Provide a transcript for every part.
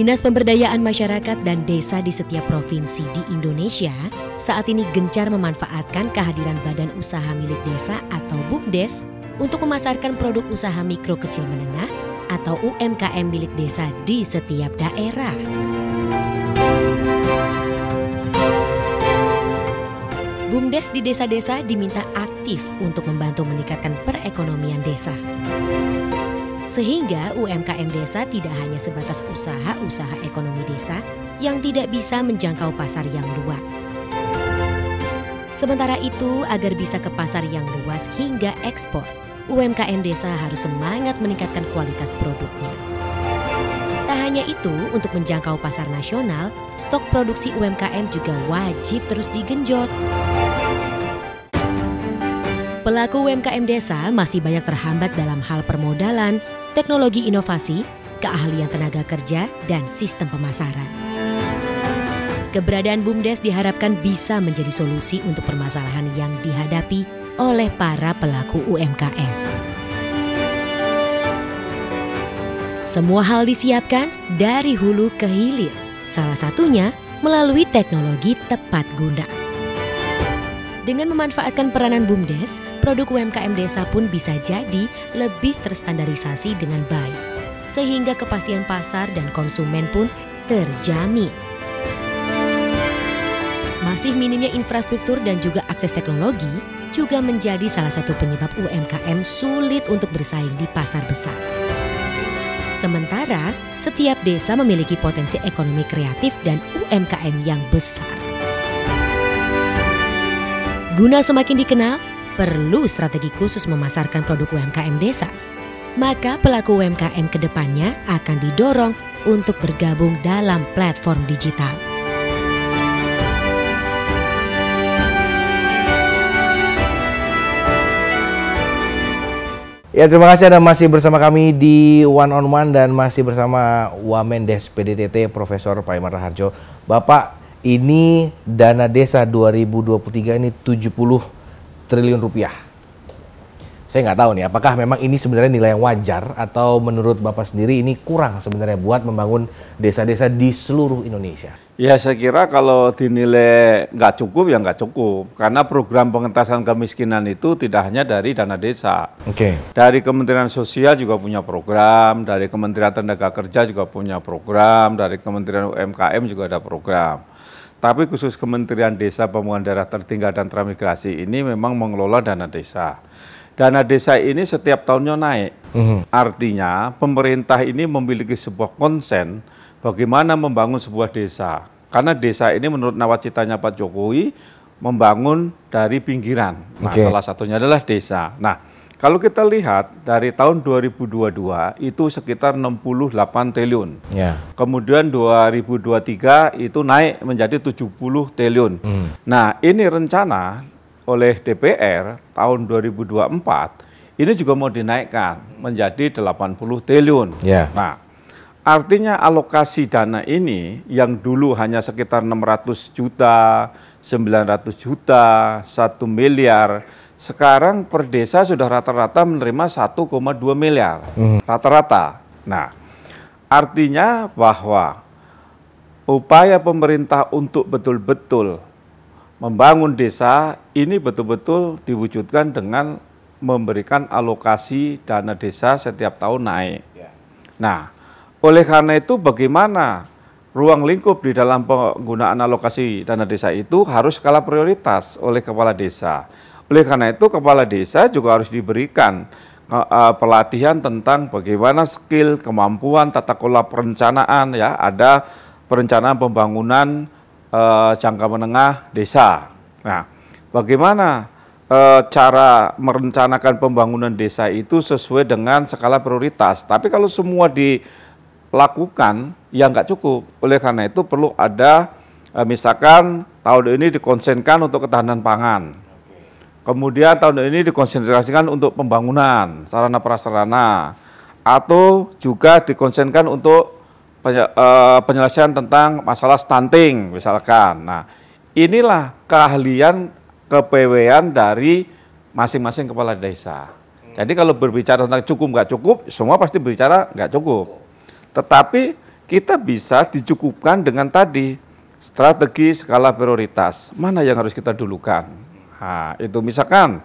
Dinas Pemberdayaan Masyarakat dan Desa di setiap provinsi di Indonesia saat ini gencar memanfaatkan kehadiran Badan Usaha Milik Desa atau BUMDes untuk memasarkan produk usaha mikro kecil menengah atau UMKM milik desa di setiap daerah. BUMDes di desa-desa diminta aktif untuk membantu meningkatkan perekonomian desa. Sehingga UMKM desa tidak hanya sebatas usaha-usaha ekonomi desa yang tidak bisa menjangkau pasar yang luas. Sementara itu, agar bisa ke pasar yang luas hingga ekspor, UMKM desa harus semangat meningkatkan kualitas produknya. Tak hanya itu, untuk menjangkau pasar nasional, stok produksi UMKM juga wajib terus digenjot. Pelaku UMKM desa masih banyak terhambat dalam hal permodalan, teknologi inovasi, keahlian tenaga kerja, dan sistem pemasaran. Keberadaan BUMDes diharapkan bisa menjadi solusi untuk permasalahan yang dihadapi oleh para pelaku UMKM. Semua hal disiapkan dari hulu ke hilir, salah satunya melalui teknologi tepat guna. Dengan memanfaatkan peranan BUMDes, produk UMKM desa pun bisa jadi lebih terstandarisasi dengan baik, sehingga kepastian pasar dan konsumen pun terjamin. Masih minimnya infrastruktur dan juga akses teknologi juga menjadi salah satu penyebab UMKM sulit untuk bersaing di pasar besar. Sementara, setiap desa memiliki potensi ekonomi kreatif dan UMKM yang besar. Guna semakin dikenal, perlu strategi khusus memasarkan produk UMKM desa. Maka pelaku UMKM ke depannya akan didorong untuk bergabung dalam platform digital. Ya, terima kasih Anda masih bersama kami di One on One dan masih bersama Wamendes PDTT Profesor Pak Imar Raharjo. Bapak, ini dana desa 2023 ini 70 triliun rupiah. Saya nggak tahu nih, apakah memang ini sebenarnya nilai yang wajar atau menurut Bapak sendiri ini kurang sebenarnya buat membangun desa-desa di seluruh Indonesia? Ya, saya kira kalau dinilai nggak cukup ya nggak cukup. Karena program pengentasan kemiskinan itu tidak hanya dari dana desa. Dari Kementerian Sosial juga punya program, dari Kementerian Tenaga Kerja juga punya program, dari Kementerian UMKM juga ada program. Tapi khusus Kementerian Desa Pembangunan Daerah Tertinggal dan Transmigrasi ini memang mengelola dana desa. Dana desa ini setiap tahunnya naik. Artinya pemerintah ini memiliki sebuah konsen bagaimana membangun sebuah desa. Karena desa ini menurut nawacitanya Pak Jokowi membangun dari pinggiran. Nah, salah satunya adalah desa. Nah, kalau kita lihat dari tahun 2022 itu sekitar 68 triliun. Kemudian 2023 itu naik menjadi 70 triliun. Nah, ini rencana oleh DPR tahun 2024 ini juga mau dinaikkan menjadi 80 triliun. Nah, artinya alokasi dana ini yang dulu hanya sekitar 600 juta, 900 juta, 1 miliar, sekarang per desa sudah rata-rata menerima 1,2 miliar. Rata-rata. Nah, artinya bahwa upaya pemerintah untuk betul-betul membangun desa ini betul-betul diwujudkan dengan memberikan alokasi dana desa setiap tahun naik. Nah, oleh karena itu bagaimana ruang lingkup di dalam penggunaan alokasi dana desa itu harus skala prioritas oleh kepala desa. Oleh karena itu kepala desa juga harus diberikan pelatihan tentang bagaimana skill, kemampuan, tata kelola perencanaan, ya, ada perencanaan pembangunan jangka menengah desa. Nah, bagaimana cara merencanakan pembangunan desa itu sesuai dengan skala prioritas. Tapi kalau semua dilakukan, ya nggak cukup. Oleh karena itu perlu ada, misalkan tahun ini dikonsentrasikan untuk ketahanan pangan. Kemudian tahun ini dikonsentrasikan untuk pembangunan sarana prasarana, atau juga dikonsentrasikan untuk penyelesaian tentang masalah stunting misalkan. Nah, inilah keahlian kepw-an dari masing-masing kepala desa. Jadi kalau berbicara tentang cukup nggak cukup, semua pasti berbicara nggak cukup. Tetapi kita bisa dicukupkan dengan tadi strategi skala prioritas. Mana yang harus kita dulukan? Nah, itu misalkan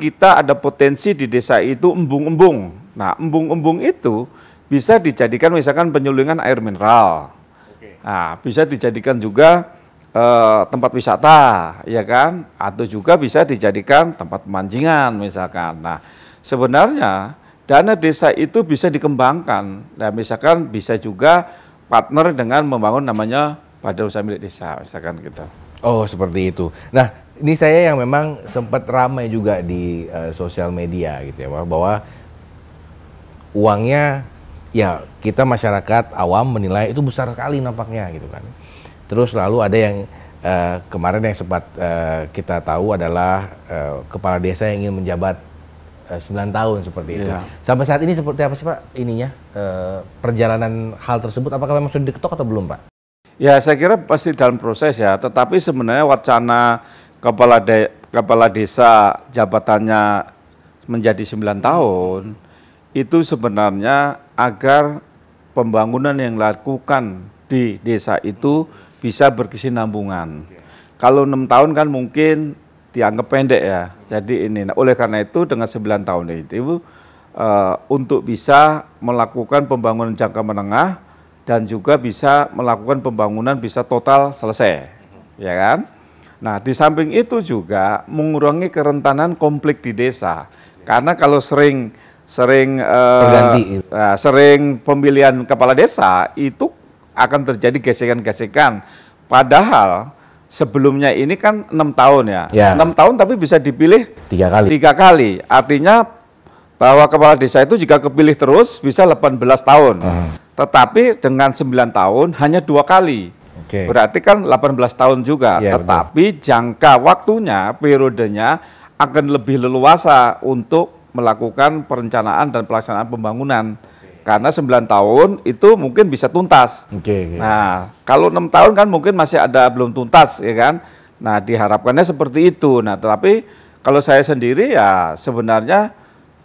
kita ada potensi di desa itu embung-embung. Nah, embung-embung itu bisa dijadikan misalkan penyulingan air mineral. Nah, bisa dijadikan juga tempat wisata, ya kan? Atau juga bisa dijadikan tempat pemancingan misalkan. Nah, sebenarnya dana desa itu bisa dikembangkan. Nah, misalkan bisa juga partner dengan membangun namanya badan usaha milik desa, misalkan gitu. Oh, seperti itu. Nah, ini saya yang memang sempat ramai juga di sosial media gitu ya, bahwa uangnya ya kita masyarakat awam menilai itu besar sekali nampaknya gitu kan. Terus lalu ada yang kemarin yang sempat kita tahu adalah kepala desa yang ingin menjabat 9 tahun seperti itu. Yeah. Sampai saat ini seperti apa sih Pak ininya perjalanan hal tersebut? Apakah memang sudah diketok atau belum Pak? Ya saya kira pasti dalam proses ya. Tetapi sebenarnya wacana kepala desa jabatannya menjadi 9 tahun itu sebenarnya agar pembangunan yang dilakukan di desa itu bisa berkesinambungan. Kalau 6 tahun kan mungkin dianggap pendek ya. Jadi ini, nah, oleh karena itu dengan 9 tahun itu untuk bisa melakukan pembangunan jangka menengah dan juga bisa melakukan pembangunan bisa total selesai, ya kan? Nah, di samping itu juga mengurangi kerentanan konflik di desa. Karena kalau sering pemilihan kepala desa itu akan terjadi gesekan-gesekan. Padahal sebelumnya ini kan 6 tahun ya. 6 tahun tapi bisa dipilih 3 kali. Artinya bahwa kepala desa itu jika kepilih terus bisa 18 tahun. Tetapi dengan 9 tahun hanya 2 kali. Berarti kan 18 tahun juga. Tetapi betul. Jangka waktunya, periodenya akan lebih leluasa untuk melakukan perencanaan dan pelaksanaan pembangunan. Karena 9 tahun itu mungkin bisa tuntas. Nah, kalau 6 tahun kan mungkin masih ada belum tuntas, ya kan? Nah, diharapkannya seperti itu. Nah, tetapi kalau saya sendiri ya sebenarnya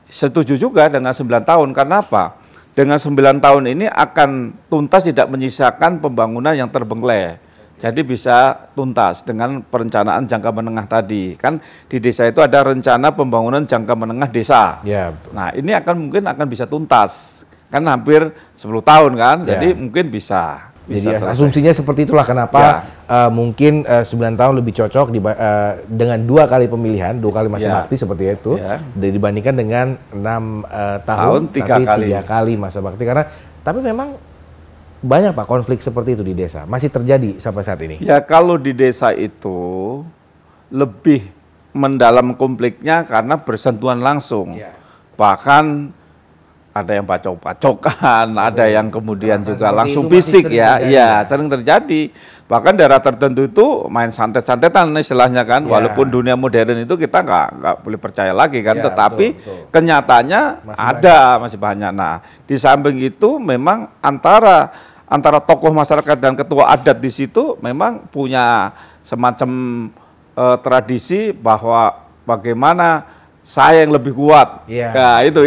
setuju juga dengan 9 tahun. Karena apa? Dengan 9 tahun ini akan tuntas tidak menyisakan pembangunan yang terbengkelai. Jadi bisa tuntas dengan perencanaan jangka menengah tadi. Kan di desa itu ada rencana pembangunan jangka menengah desa. Ya, betul. Nah, ini mungkin akan bisa tuntas. Kan hampir 10 tahun kan, jadi mungkin bisa jadi asumsinya seperti itulah kenapa mungkin 9 tahun lebih cocok dengan 2 kali pemilihan, 2 kali masa bakti seperti itu, dibandingkan dengan 6 tahun tapi 3 kali masa bakti. Karena tapi memang banyak Pak konflik seperti itu di desa, masih terjadi sampai saat ini. Ya kalau di desa itu lebih mendalam konfliknya karena bersentuhan langsung, bahkan ada yang pacok-pacokan, ada yang kemudian juga langsung fisik sering terjadi. Bahkan daerah tertentu itu main santet-santetan istilahnya kan, walaupun dunia modern itu kita nggak boleh percaya lagi kan, tetapi kenyataannya masih banyak. Nah, di samping itu memang antara tokoh masyarakat dan ketua adat di situ memang punya semacam tradisi bahwa bagaimana saya yang lebih kuat. Nah, itu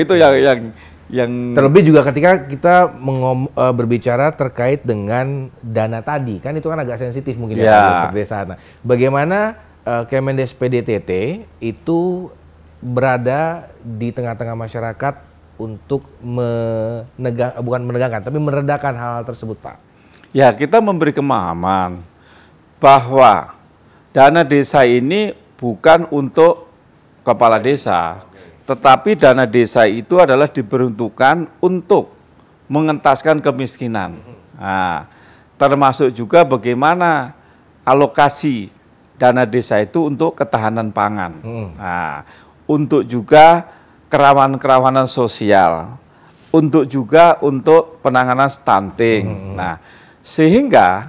yang terlebih juga ketika kita berbicara terkait dengan dana tadi, kan itu kan agak sensitif mungkin ya pedesaan. Nah, bagaimana Kemendes PDTT itu berada di tengah-tengah masyarakat untuk bukan menegangkan, tapi meredakan hal-hal tersebut, Pak? Ya, kita memberi pemahaman bahwa dana desa ini bukan untuk kepala desa. Tetapi dana desa itu adalah diperuntukkan untuk mengentaskan kemiskinan. Nah, termasuk juga bagaimana alokasi dana desa itu untuk ketahanan pangan. Nah, untuk juga kerawanan sosial, untuk juga untuk penanganan stunting. Nah, sehingga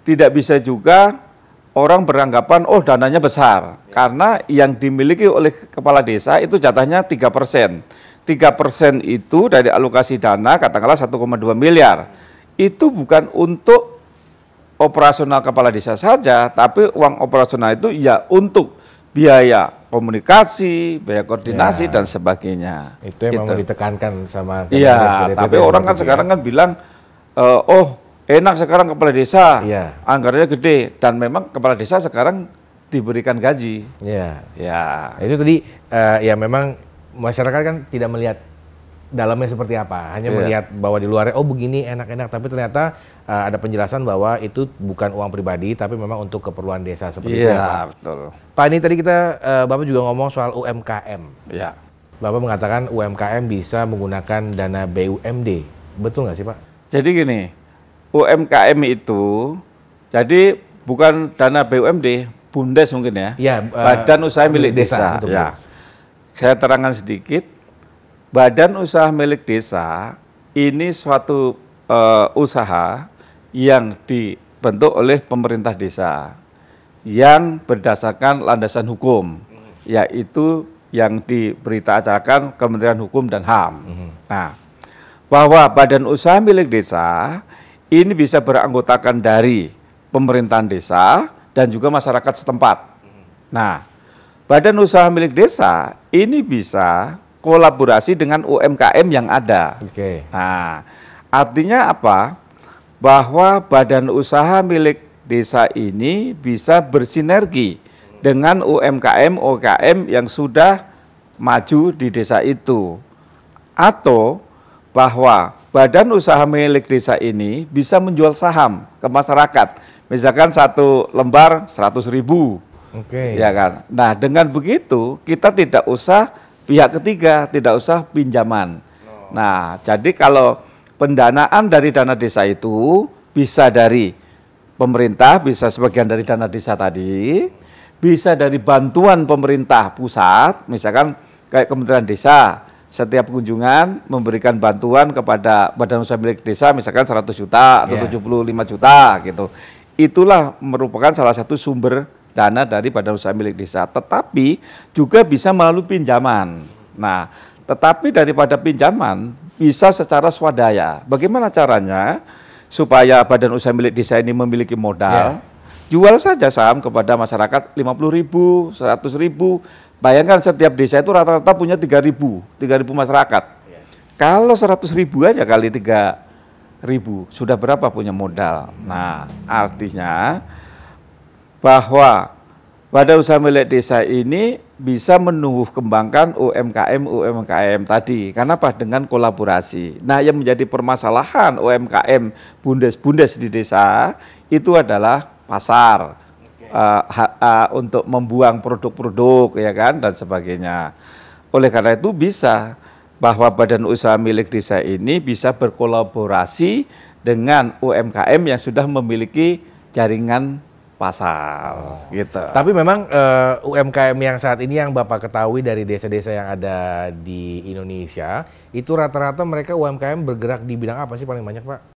tidak bisa juga orang beranggapan, oh dananya besar, karena yang dimiliki oleh kepala desa itu jatahnya 3%. 3% itu dari alokasi dana, katakanlah 1,2 miliar. Itu bukan untuk operasional kepala desa saja, tapi uang operasional itu ya untuk biaya komunikasi, biaya koordinasi dan sebagainya. Itu yang mau ditekankan sama Iya, tapi orang kan sekarang kan bilang oh enak sekarang kepala desa, anggarannya gede, dan memang kepala desa sekarang diberikan gaji. Ya. Itu tadi ya memang masyarakat kan tidak melihat dalamnya seperti apa, hanya melihat bahwa di luarnya oh begini enak-enak, tapi ternyata ada penjelasan bahwa itu bukan uang pribadi tapi memang untuk keperluan desa seperti itu ya Pak. Betul. Pak, ini tadi kita Bapak juga ngomong soal UMKM. Ya. Bapak mengatakan UMKM bisa menggunakan dana BUMD, betul nggak sih Pak? Jadi gini, UMKM itu jadi bukan dana BUMD, BUMDes mungkin ya, Badan Usaha Milik Desa. Ya. Saya terangkan sedikit. Badan Usaha Milik Desa ini suatu usaha yang dibentuk oleh pemerintah desa yang berdasarkan landasan hukum, yaitu yang diberitakan Kementerian Hukum dan HAM. Nah, bahwa Badan Usaha Milik Desa ini bisa beranggotakan dari pemerintahan desa dan juga masyarakat setempat. Nah, Badan Usaha Milik Desa ini bisa kolaborasi dengan UMKM yang ada. Nah, artinya apa? Bahwa badan usaha milik desa ini bisa bersinergi dengan UMKM yang sudah maju di desa itu. Atau bahwa badan usaha milik desa ini bisa menjual saham ke masyarakat. Misalkan 1 lembar 100.000. Ya kan? Nah, dengan begitu kita tidak usah pihak ketiga, tidak usah pinjaman. Nah, jadi kalau pendanaan dari dana desa itu bisa dari pemerintah, bisa sebagian dari dana desa tadi, bisa dari bantuan pemerintah pusat, misalkan kayak Kementerian Desa, setiap kunjungan memberikan bantuan kepada badan usaha milik desa, misalkan 100 juta atau 75 juta gitu. Itulah merupakan salah satu sumber dana dari badan usaha milik desa, tetapi juga bisa melalui pinjaman. Nah, tetapi daripada pinjaman bisa secara swadaya. Bagaimana caranya supaya badan usaha milik desa ini memiliki modal? Jual saja saham kepada masyarakat 50.000, 100.000. Bayangkan setiap desa itu rata-rata punya 3.000 masyarakat. Kalau 100.000 aja kali 3.000, sudah berapa punya modal? Nah, artinya bahwa badan usaha milik desa ini bisa menumbuh kembangkan UMKM tadi. Karena apa? Dengan kolaborasi. Nah, yang menjadi permasalahan UMKM bundes di desa itu adalah pasar untuk membuang produk-produk ya kan dan sebagainya. Oleh karena itu bisa bahwa badan usaha milik desa ini bisa berkolaborasi dengan UMKM yang sudah memiliki jaringan pasar gitu. Tapi memang UMKM yang saat ini yang Bapak ketahui dari desa-desa yang ada di Indonesia, itu rata-rata mereka UMKM bergerak di bidang apa sih paling banyak, Pak?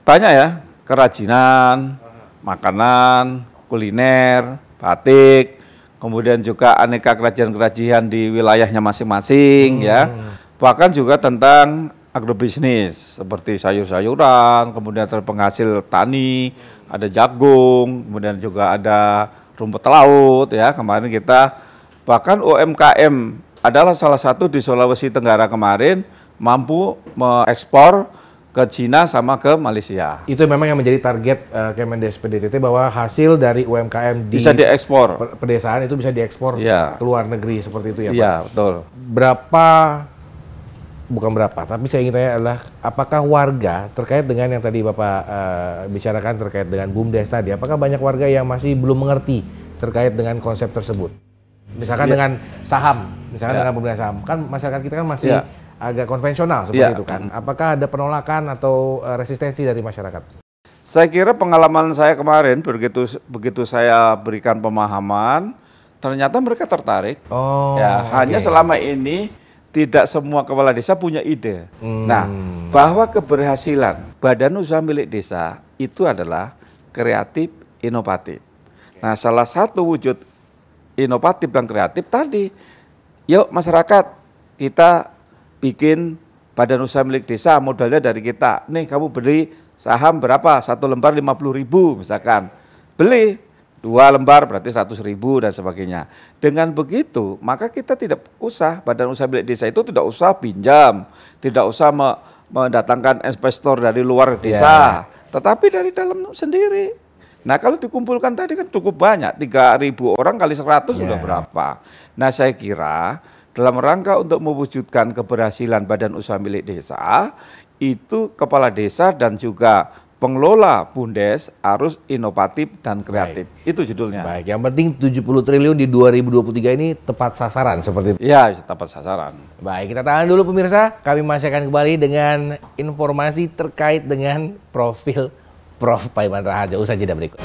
Banyak ya, kerajinan, makanan, kuliner, batik, kemudian juga aneka kerajinan-kerajinan di wilayahnya masing-masing ya. Bahkan juga tentang agrobisnis seperti sayur-sayuran, kemudian penghasil tani, ada jagung, kemudian juga ada rumput laut ya. Kemarin kita bahkan UMKM adalah salah satu di Sulawesi Tenggara kemarin mampu mengekspor ke Cina sama ke Malaysia. Itu memang yang menjadi target Kemendes PDTT bahwa hasil dari UMKM di bisa diekspor. Pedesaan itu bisa diekspor ke luar negeri seperti itu ya Pak? Iya, betul. Bukan berapa, tapi saya ingin tanya adalah apakah warga terkait dengan yang tadi Bapak bicarakan terkait dengan BUMDes tadi, apakah banyak warga yang masih belum mengerti terkait dengan konsep tersebut? Misalkan dengan saham, dengan pembelian saham, kan masyarakat kita kan masih agak konvensional seperti itu kan. Apakah ada penolakan atau resistensi dari masyarakat? Saya kira pengalaman saya kemarin begitu saya berikan pemahaman, ternyata mereka tertarik. Hanya selama ini tidak semua kepala desa punya ide. Nah, bahwa keberhasilan badan usaha milik desa itu adalah kreatif, inovatif. Nah, salah satu wujud inovatif dan kreatif tadi, yuk masyarakat kita bikin badan usaha milik desa, modalnya dari kita. Nih kamu beli saham berapa? 1 lembar 50.000 misalkan. Beli 2 lembar berarti 100.000 dan sebagainya. Dengan begitu, maka kita tidak usah, badan usaha milik desa itu tidak usah pinjam, tidak usah mendatangkan investor dari luar desa, tetapi dari dalam sendiri. Nah, kalau dikumpulkan tadi kan cukup banyak, 3.000 orang kali 100 sudah berapa. Nah, saya kira dalam rangka untuk mewujudkan keberhasilan badan usaha milik desa, itu kepala desa dan juga pengelola BUMDes harus inovatif dan kreatif. Itu judulnya. Baik, yang penting 70 triliun di 2023 ini tepat sasaran seperti itu. Ya, tepat sasaran. Baik, kita tahan dulu pemirsa. Kami masih akan kembali dengan informasi terkait dengan profil Prof. Paiman Raharjo. Usai jeda berikut.